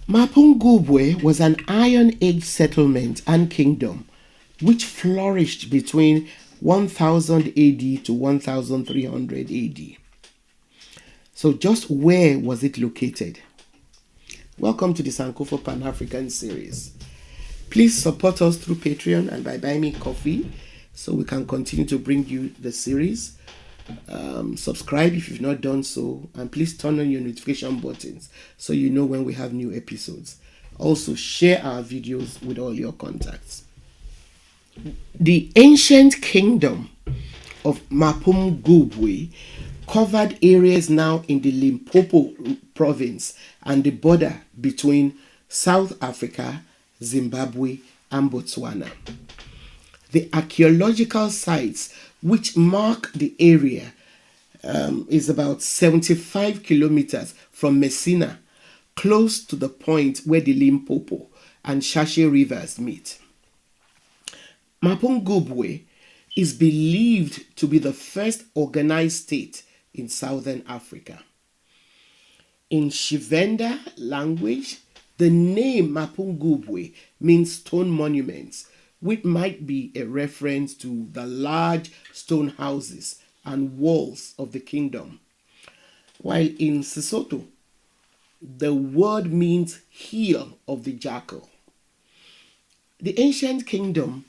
Mapungubwe was an Iron Age settlement and kingdom which flourished between 1000 AD to 1300 AD. So just where was it located? Welcome to the Sankofa Pan-African series. Please support us through Patreon and by buying me coffee so we can continue to bring you the series. Subscribe if you've not done so, and please turn on your notification buttons so you know when we have new episodes. Also, share our videos with all your contacts. The ancient kingdom of Mapungubwe covered areas now in the Limpopo province and the border between South Africa, Zimbabwe, and Botswana. The archaeological sites which mark the area is about 75 kilometers from Messina, close to the point where the Limpopo and Shashe rivers meet. Mapungubwe is believed to be the first organized state in southern Africa. In Shivenda language, the name Mapungubwe means stone monuments, which might be a reference to the large stone houses and walls of the kingdom. While in Sesotho, the word means heel of the jackal. The ancient kingdom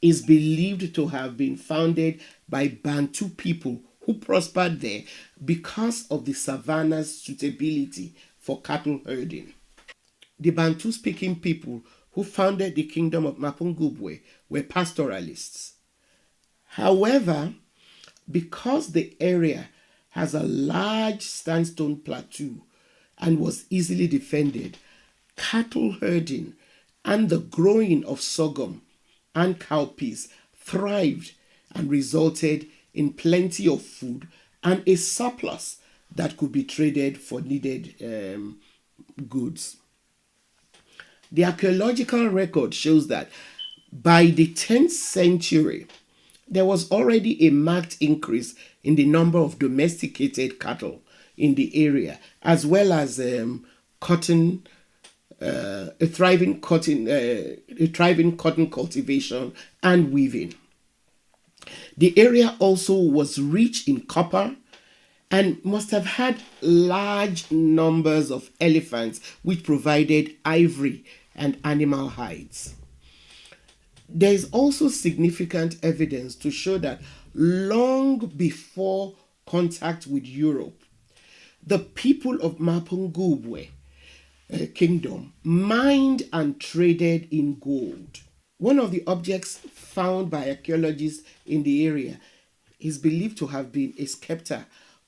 is believed to have been founded by Bantu people who prospered there because of the savanna's suitability for cattle herding. The Bantu-speaking people who founded the kingdom of Mapungubwe were pastoralists. However, because the area has a large sandstone plateau and was easily defended, cattle herding and the growing of sorghum and cowpeas thrived and resulted in plenty of food and a surplus that could be traded for needed goods. The archaeological record shows that by the 10th century, there was already a marked increase in the number of domesticated cattle in the area, as well as a thriving cotton cultivation and weaving. The area also was rich in copper and must have had large numbers of elephants, which provided ivory and animal hides. There is also significant evidence to show that long before contact with Europe, the people of Mapungubwe kingdom mined and traded in gold. One of the objects found by archaeologists in the area is believed to have been a scepter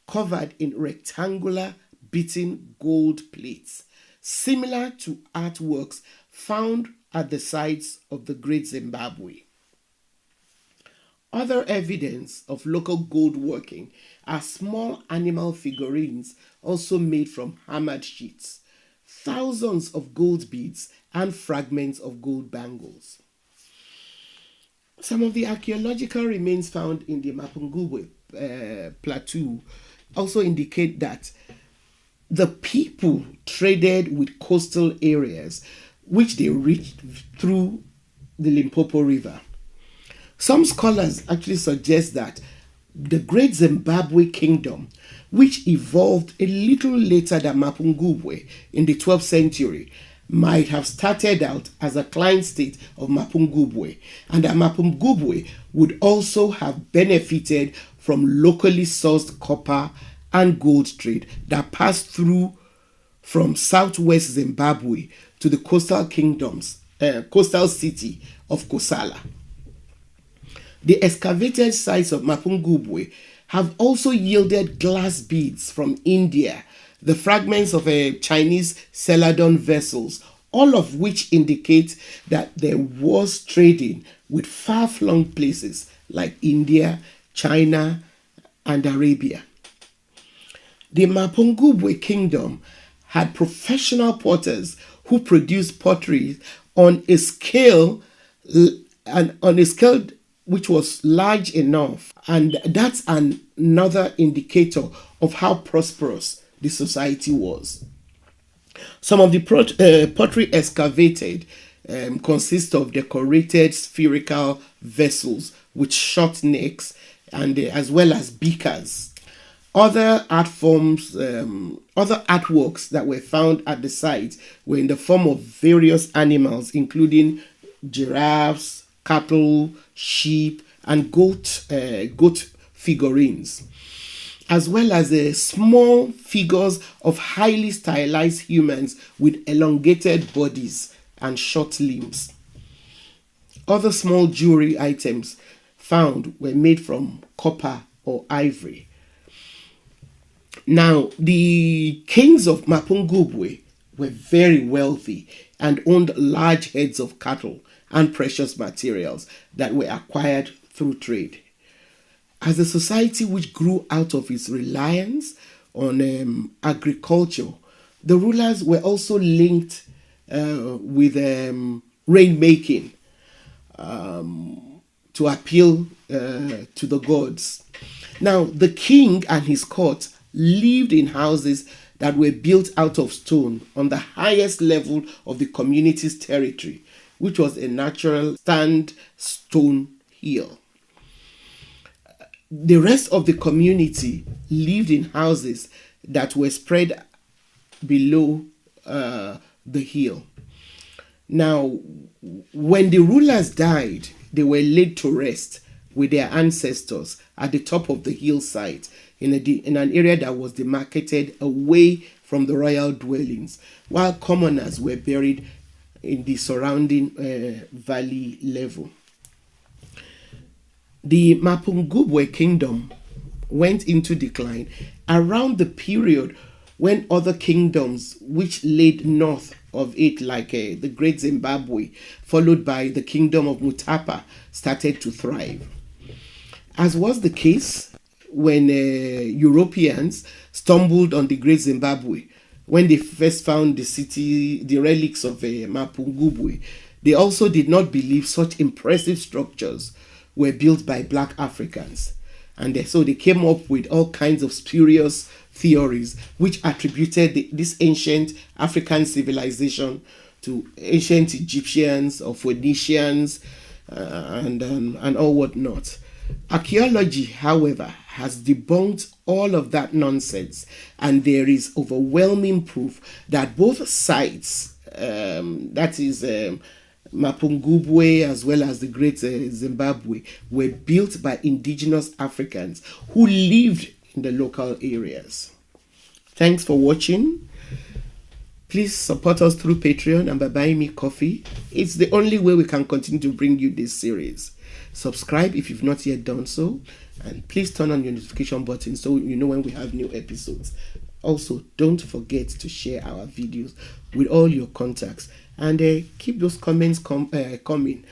covered in rectangular beaten gold plates, similar to artworks found at the sites of the Great Zimbabwe. Other evidence of local gold working are small animal figurines also made from hammered sheets, thousands of gold beads, and fragments of gold bangles. Some of the archaeological remains found in the Mapungubwe plateau also indicate that the people traded with coastal areas which they reached through the Limpopo River. Some scholars actually suggest that the Great Zimbabwe Kingdom, which evolved a little later than Mapungubwe in the 12th century, might have started out as a client state of Mapungubwe, and that Mapungubwe would also have benefited from locally sourced copper and gold trade that passed through from southwest Zimbabwe to the coastal city of Kosala. The excavated sites of Mapungubwe have also yielded glass beads from India, the fragments of Chinese Celadon vessels, all of which indicate that there was trading with far-flung places like India, China, and Arabia. The Mapungubwe kingdom had professional potters who produced pottery on a scale which was large enough, and that's another indicator of how prosperous the society was. Some of the pottery excavated consist of decorated spherical vessels with short necks and as well as beakers. Other art forms, other artworks that were found at the site were in the form of various animals, including giraffes, cattle, sheep, and goat figurines, as well as small figures of highly stylized humans with elongated bodies and short limbs. Other small jewelry items found were made from copper or ivory. Now, the kings of Mapungubwe were very wealthy and owned large herds of cattle and precious materials that were acquired through trade. As a society which grew out of its reliance on agriculture, the rulers were also linked with rainmaking to appeal to the gods. Now, the king and his court lived in houses that were built out of stone on the highest level of the community's territory, which was a natural sandstone hill. The rest of the community lived in houses that were spread below the hill. Now, when the rulers died, they were laid to rest with their ancestors at the top of the hillside in an area that was demarcated away from the royal dwellings, while commoners were buried in the surrounding valley level. The Mapungubwe kingdom went into decline around the period when other kingdoms which laid north of it, like the Great Zimbabwe, followed by the kingdom of Mutapa, started to thrive. As was the case when Europeans stumbled on the Great Zimbabwe, when they first found the relics of Mapungubwe, they also did not believe such impressive structures were built by black Africans. And so they came up with all kinds of spurious theories which attributed this ancient African civilization to ancient Egyptians or Phoenicians and all whatnot. Archaeology, however, has debunked all of that nonsense, and there is overwhelming proof that both sites, that is Mapungubwe as well as the Great Zimbabwe, were built by indigenous Africans who lived in the local areas. Thanks for watching. Please support us through Patreon and by buying me coffee. It's the only way we can continue to bring you this series. Subscribe if you've not yet done so, and please turn on your notification button so you know when we have new episodes. Also, don't forget to share our videos with all your contacts, and keep those comments coming.